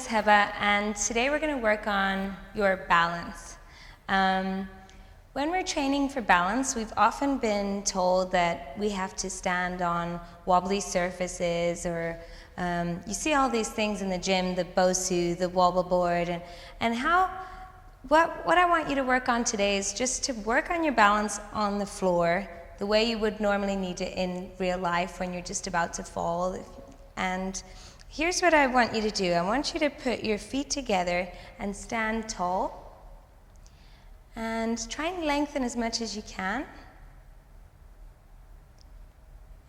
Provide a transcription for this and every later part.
name's Heba, and today we're going to work on your balance. When we're training for balance, we've often been told that we have to stand on wobbly surfaces, or you see all these things in the gym, the Bosu, the wobble board, and what I want you to work on today is just to work on your balance on the floor, the way you would normally need it in real life when you're just about to fall. And here's what I want you to do. I want you to put your feet together and stand tall. And try and lengthen as much as you can.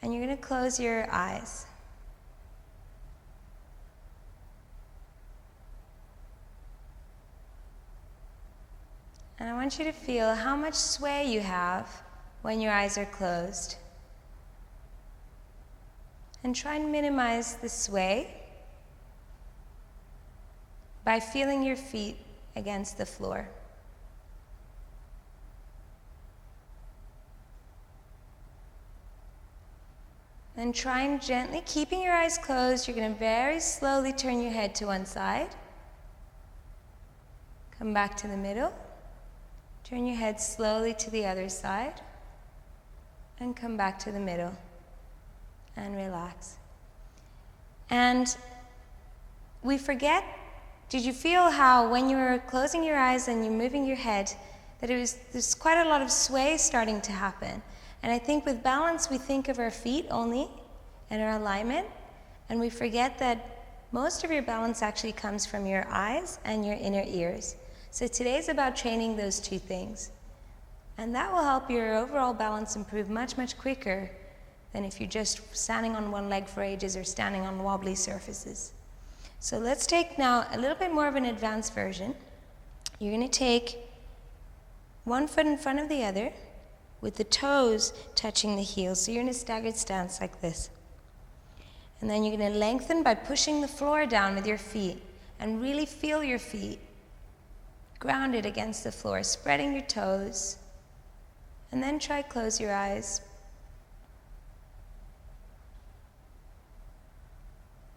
And you're going to close your eyes. And I want you to feel how much sway you have when your eyes are closed. And try and minimize the sway by feeling your feet against the floor. And try and gently, keeping your eyes closed, you're going to very slowly turn your head to one side. Come back to the middle. Turn your head slowly to the other side. And come back to the middle. And relax. And we forget, did you feel how when you were closing your eyes and you're moving your head, that there's quite a lot of sway starting to happen? And I think with balance, we think of our feet only and our alignment, and we forget that most of your balance actually comes from your eyes and your inner ears. So today's about training those two things. And that will help your overall balance improve much, much quicker than if you're just standing on one leg for ages or standing on wobbly surfaces. So let's take now a little bit more of an advanced version. You're going to take one foot in front of the other, with the toes touching the heels. So you're in a staggered stance like this. And then you're going to lengthen by pushing the floor down with your feet and really feel your feet grounded against the floor, spreading your toes. And then try close your eyes.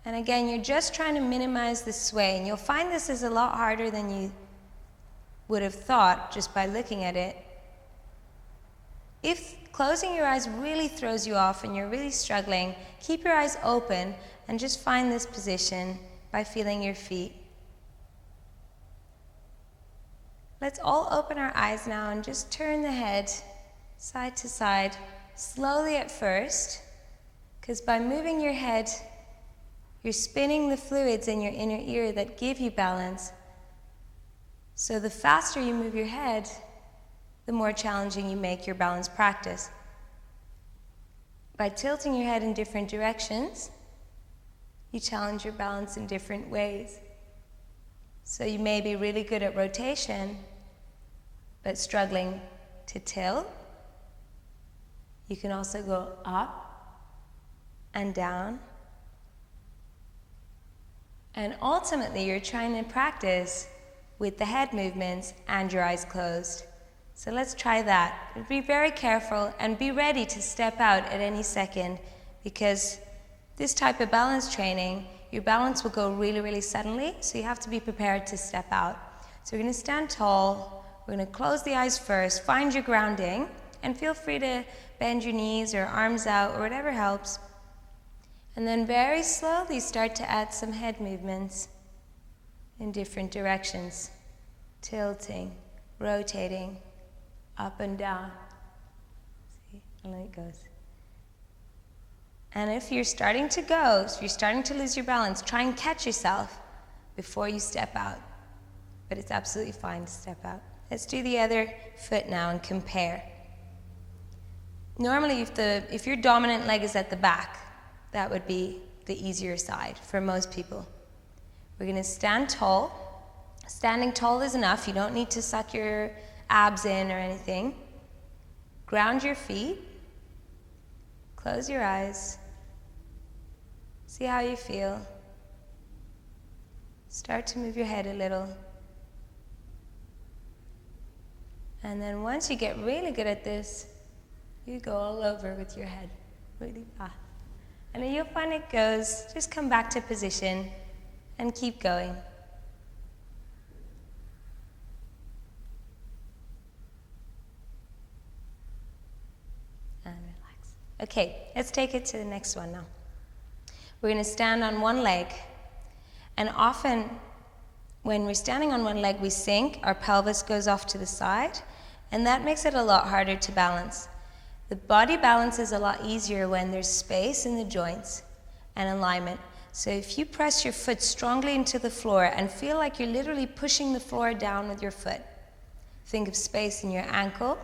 And again, you're just trying to minimize the sway, and you'll find this is a lot harder than you would have thought just by looking at it. If closing your eyes really throws you off and you're really struggling, keep your eyes open and just find this position by feeling your feet. Let's all open our eyes now and just turn the head side to side, slowly at first, because by moving your head, you're spinning the fluids in your inner ear that give you balance. So the faster you move your head, the more challenging you make your balance practice. By tilting your head in different directions, you challenge your balance in different ways. So you may be really good at rotation, but struggling to tilt. You can also go up and down. And ultimately, you're trying to practice with the head movements and your eyes closed. So let's try that. Be very careful and be ready to step out at any second, because this type of balance training, your balance will go really, really suddenly, so you have to be prepared to step out. So we're going to stand tall, we're going to close the eyes first, find your grounding, and feel free to bend your knees or arms out or whatever helps. And then very slowly start to add some head movements in different directions, tilting, rotating, up and down. See, and there it goes. And if you're starting to go, if you're starting to lose your balance, try and catch yourself before you step out. But it's absolutely fine to step out. Let's do the other foot now and compare. Normally, if your dominant leg is at the back, that would be the easier side for most people. We're going to stand tall. Standing tall is enough. You don't need to suck your abs in or anything. Ground your feet. Close your eyes. See how you feel. Start to move your head a little. And then once you get really good at this, you go all over with your head really fast. And then you'll find it goes, just come back to position and keep going. And relax. Okay, let's take it to the next one now. We're going to stand on one leg, and often when we're standing on one leg we sink, our pelvis goes off to the side, and that makes it a lot harder to balance. The body balance is a lot easier when there's space in the joints and alignment. So if you press your foot strongly into the floor and feel like you're literally pushing the floor down with your foot, think of space in your ankle,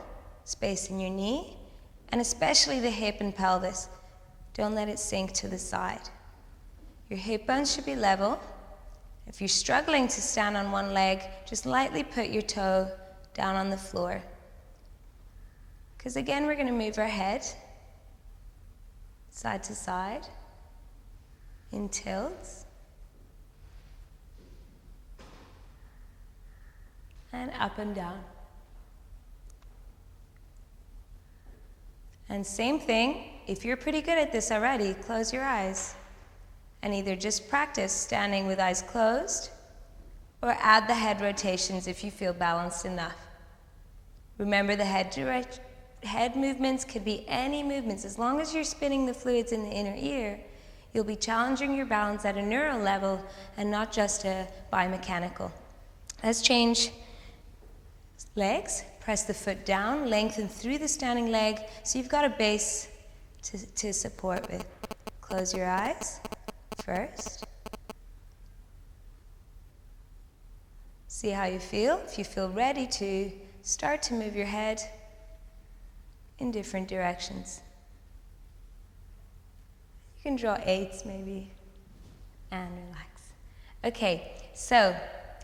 space in your knee, and especially the hip and pelvis. Don't let it sink to the side. Your hip bones should be level. If you're struggling to stand on one leg, just lightly put your toe down on the floor. Because again, we're going to move our head side to side in tilts and up and down. And same thing, if you're pretty good at this already, close your eyes and either just practice standing with eyes closed or add the head rotations if you feel balanced enough. Remember, the head movements could be any movements. As long as you're spinning the fluids in the inner ear, you'll be challenging your balance at a neural level and not just a biomechanical. Let's change legs. Press the foot down, lengthen through the standing leg so you've got a base to support with. Close your eyes first. See how you feel. If you feel ready to, start to move your head in different directions. You can draw 8s maybe, and relax. Okay, so,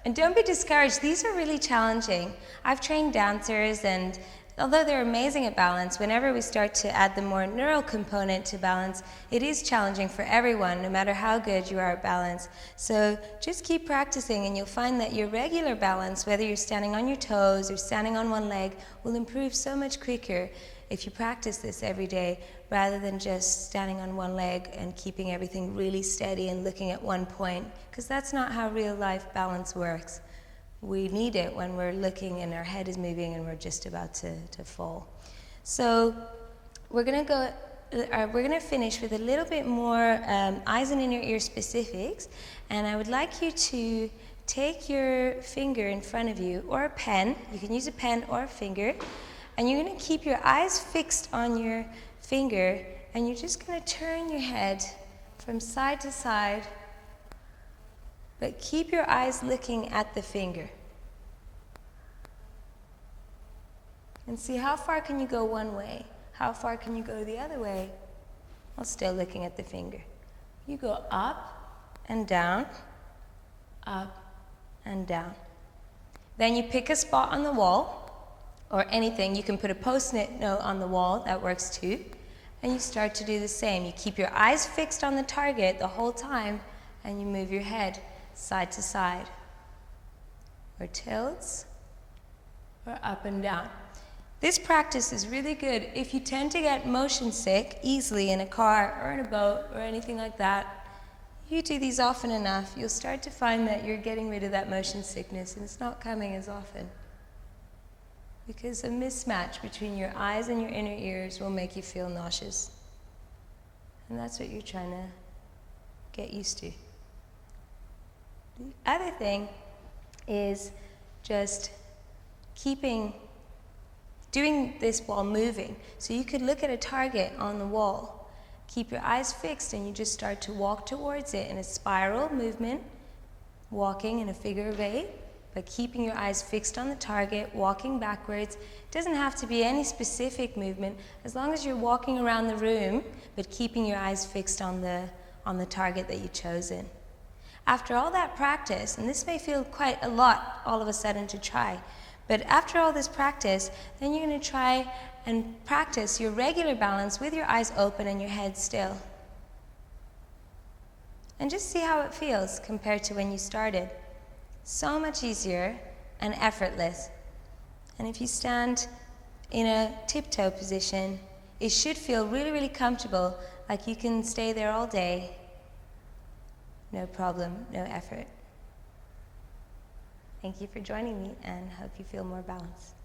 and don't be discouraged, these are really challenging. I've trained dancers, and although they're amazing at balance, whenever we start to add the more neural component to balance, it is challenging for everyone, no matter how good you are at balance. So just keep practicing and you'll find that your regular balance, whether you're standing on your toes or standing on one leg, will improve so much quicker if you practice this every day, rather than just standing on one leg and keeping everything really steady and looking at one point, because that's not how real life balance works. We need it when we're looking and our head is moving and we're just about to fall. So we're going to finish with a little bit more eyes and inner ear specifics, and I would like you to take your finger in front of you, or a pen. You can use a pen or a finger, and you're going to keep your eyes fixed on your finger, and you're just going to turn your head from side to side, but keep your eyes looking at the finger. And see how far can you go one way? How far can you go the other way while still looking at the finger? You go up and down, up and down. Then you pick a spot on the wall, or anything. You can put a post-it note on the wall, that works too. And you start to do the same. You keep your eyes fixed on the target the whole time, and you move your head side to side, or tilts, or up and down. This practice is really good if you tend to get motion sick easily in a car or in a boat or anything like that. You do these often enough, you'll start to find that you're getting rid of that motion sickness and it's not coming as often. Because a mismatch between your eyes and your inner ears will make you feel nauseous. And that's what you're trying to get used to. The other thing is just doing this while moving. So you could look at a target on the wall, keep your eyes fixed, and you just start to walk towards it in a spiral movement, walking in a figure of 8, but keeping your eyes fixed on the target, walking backwards. It doesn't have to be any specific movement, as long as you're walking around the room, but keeping your eyes fixed on the target that you've chosen. After all that practice, and this may feel quite a lot all of a sudden to try, but after all this practice, then you're going to try and practice your regular balance with your eyes open and your head still. And just see how it feels compared to when you started. So much easier and effortless. And if you stand in a tiptoe position, it should feel really, really comfortable, like you can stay there all day. no problem, no effort. Thank you for joining me, and hope you feel more balanced.